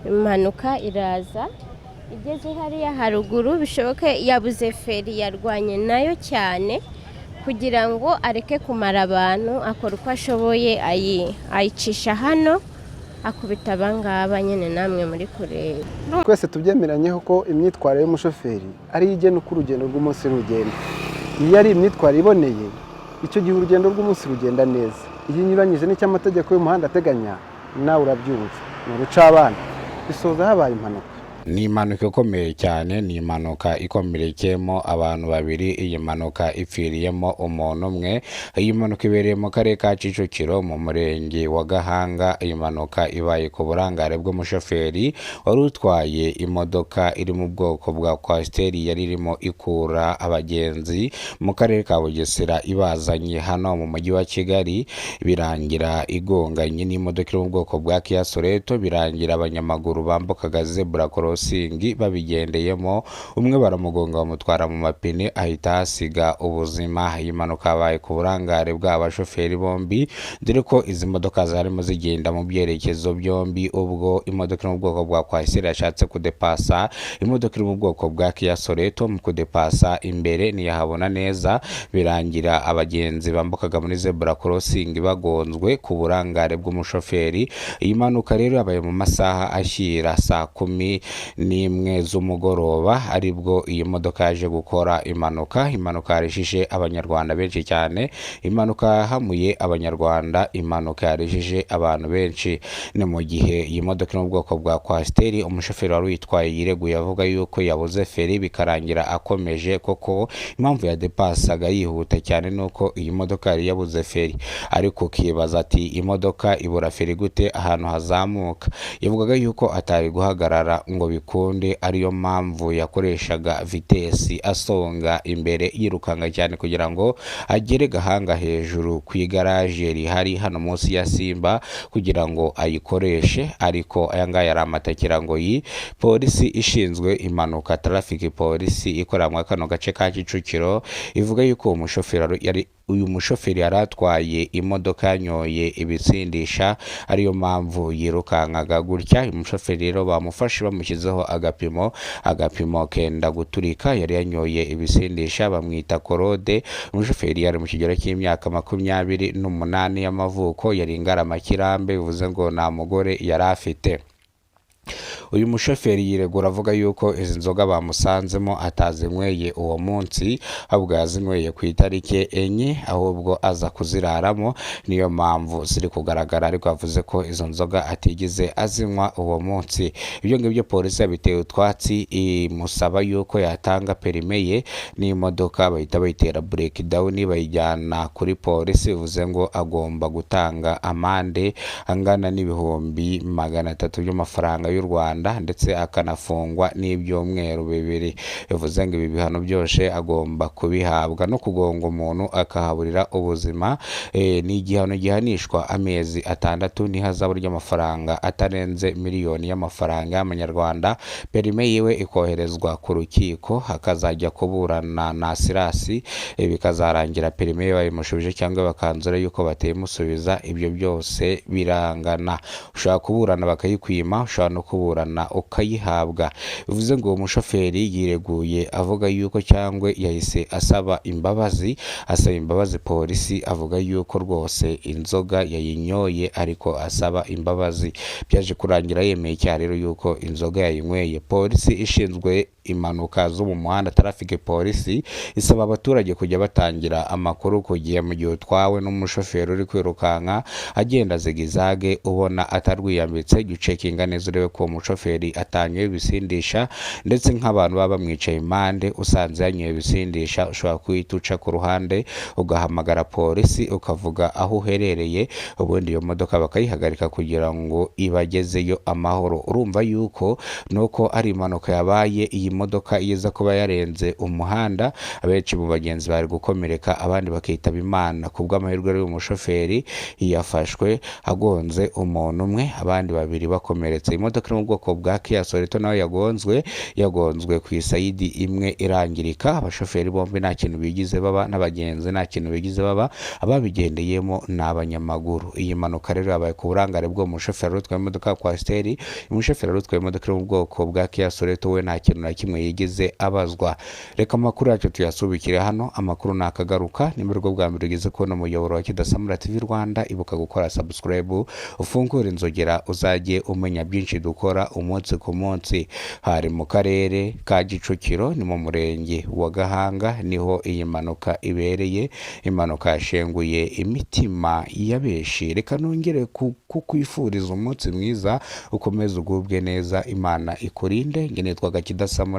impanuka iraza igeze hariya haruguru bishoboke yabuze feri yarwanye nayo cyane kugira ngo areke kumara abantu akora uko ashoboye ayicisha hano akubita abangaba nyine namwe muri kureba. Twese tubyemeranyeho ko imyitwarire y'umushoferi ari igena uko urugendo rw'umunsi rugenda. Iyo ari imyitwarire iboneye icyo gihe urugendo rw'umunsi rugenda neza. Iyo inyuranyije n'icy'amategeko y'umuhanda ateganya nawe urabyumva ni urucabana bisoza habaye impanuka. Ni impanuka ikomeye cyane, ni impanuka ikomerekeyemo abantu babiri, iyi mpanuka ipfiriyemo umuntu umwe. Iyi mpanuka ibereye mu karere ka Kicukiro mu murenge wa Gahanga. Iyi mpanuka ibaye ku burangare bw'umushoferi wari utwaye imodoka iri mu bwoko bwa kwasiteri yari irimo ikura abagenzi mu karere ka Bugesera ibazanye hano mu mujyi wa Kigali, birangira igonganye n'imodoka iri mu bwoko bwa Kia Soreto, birangira abanyamaguru bambukaga zebra crossing babigendeyemo, umwe baramugonga bamutwara mu mapine ahita hasiga ubuzima. Iyi mpanuka yabaye ku burangare bw'abashoferi bombi, dore ko izi modoka zarimo zigenda mu byerekezo byombi. Ubwo imodoka iri mu bwoko bwa kwasiteri yashatse kudepasa imodoka iri mu bwoko bwa Kia Soreto, mu kudepasa imbere ntiyahabona neza, birangira abagenzi bambukaga muri zebra crossing bagonzwe ku burangare bw'umushoferi. Iyi mpanuka rero yabaye mu masaha ashyira saa 11 z'umugoroba, aribwo iyi modoka yaje gukora impanuka. Impanuka yarishije abanyarwanda benshi cyane, impanuka yahamuye abanyarwanda, impanuka yarishije abantu benshi. Ni mu gihe iyi modoka iri mu bwoko bwa kwasiteri, umushoferi wari uyitwaye yireguye avuga yuko yabuze feri, bikarangira akomeje koko. Impamvu yadepasaga yihuta cyane nuko iyi modoka yari yabuze feri, ariko ukibaza ati imodoka ibura feri gute ahantu hazamuka? Yavugaga yuko atari guhagarara ngo bikunde, ariyo mpamvu yakoreshaga vitesi asonga imbere yirukanga cyane kugira ngo agere Gahanga hejuru ku igaraje rihari hano munsi ya Simba kugira ngo ayikoreshe. Ariko aya ngaya yari amatakira ngo iyi polisi ishinzwe impanuka traffic polisi ikorera mu kano gace ka Kicukiro ivuga yuko uyu mushoferi yari atwaye imodoka yanyoye ibitsindisha, ariyo mpamvu yirukankaga gutya. Uyu mushoferi rero bamufashe bamushyizeho agapimo kenda guturika, yari yanyoye ibisindisha, bamwita Korode. Umushoferi yari mu kigero cy'imyaka 28 y'amavuko, yari ingaramakirambe, bivuze ngo nta mugore yari afite. Uyu mushoferi yiregura avuga yuko izi nzoga bamusanzemo atazinyweye uwo munsi, ahubwo yazinyweye ku itariki 4, ahubwo aza kuziraramo, niyo mpamvu ziri kugaragara. Ariko yavuze ko izo nzoga atigeze azinywa uwo munsi. Ibyo ngibyo polisi yabiteye utwatsi, imusaba yuko yatanga perime ye n'imodoka, bahita bayitera breakdown bayijyana kuri polisi, bivuze ngo agomba gutanga amande angana n'ibihumbi 300 by'amafaranga y'u Rwanda, ndetse akanafungwa n'ibyumweru 2. Bivuze ngo ibi bihano byose agomba kubihabwa, no kugonga umuntu akahaburira ubuzima ni igihano gihanishwa amezi 6 n'ihazabu ry'amafaranga atarenze miliyoni y'amafaranga y'amanyarwanda. Perime yiwe ikoherezwa ku rukiko, hakazajya kuburana na Sirasi, bikazarangira perime ye bayimushubije cyangwa bakanzura yuko batemusubiza. Ibyo byose birangana, ushaka kuburana bakayikwima, ushaka no kuburana ukayihabwa. Bivuze ngo uwo mushoferi yireguye avuga yuko cyangwa yahise asaba imbabazi polisi, avuga yuko rwose inzoga yayinyoye ariko asaba imbabazi. Byaje kurangira yemeye cyane rero yuko inzoga yayinyweye. Polisi ishinzwe impanuka zo mu muhanda traffic polisi isaba abaturage kujya batangira amakuru ku gihe mu gihe utwawe n'umushoferi uri kwirukanka agenda zigizage, ubona atarwiyambitse, gucekinga neza urebe ko umushoferi atanyoye ibisindisha, ndetse nk'abantu baba bamwicaye impande usanze yanyoye ibisindisha, ushobora kuhita uca ku ruhande ugahamagara polisi ukavuga aho uherereye, ubundi iyo modoka bakayihagarika kugira ngo ibagezeyo amahoro. Urumva yuko nuko ari impanuka yabaye. Iyi imodoka iza kuba yarenze umuhanda, abenshi mu bagenzi bari gukomereka abandi bakitaba Imana. Ku bw'amahirwe rero umushoferi yafashwe agonze umuntu umwe, abandi babiri bakomeretse. Imodoka iri mu bwoko bwa Kia Sorento nayo yagonzwe ku isayidi imwe irangirika. Abashoferi bombi nta kintu bigize baba, n'abagenzi nta kintu bigize baba, ababigendeyemo ni abanyamaguru. Iyi mpanuka rero yabaye ku burangare bw'uwo mushoferi utwaye imodoka ya Kwasiteri. Umushoferi utwaye imodoka iri mu bwoko bwa Kia Sorento we nta kintu na kimwe yigeze abazwa. Reka amakuru yacu tuyasubikire hano. Amakuru nakagaruka ni muri bwo bwa mbere ugeze kubona umuyoboro wa Kidasamura TV Rwanda, ibuka gukora subscribe, ufungure inzogera uzajye umenya byinshi dukora umunsi ku munsi. Hari mu karere ka Kicukiro ni mu murenge wa Gahanga niho iyi mpanuka ibereye. Impanuka yashenguye imitima ya benshi. Reka nongere kukwifuriza umunsi mwiza, ukomeze ugubwe neza, Imana ikurinde. Nge nitwaga Kidasamura.